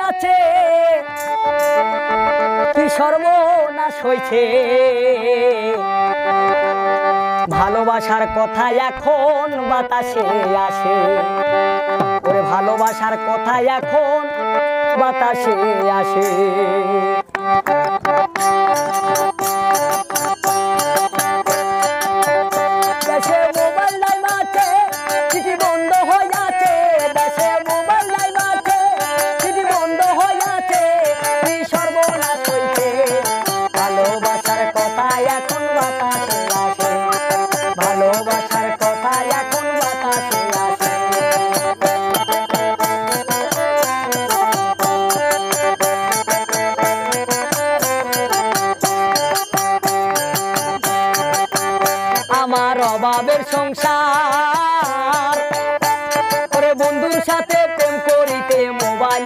আছে কি সর্বনাশ হয়েছে ভালোবাসার কথা এখন বাতাসে আসে ওরে ভালোবাসার কথা এখন বাতাসে আসে দেশে মোবাইল নাই মাঠে চিঠি বন্ধ হয়ে আছে দেশে মোবাইল নাই মাঠে চিঠি বন্ধ হয়ে আছে কি সর্বনাশ হয়েছে ভালোবাসার কথা এখন বাতাসে আসে ভালোবাসার কথা এখন বাতাসে আসে আমার অভাবের সংসার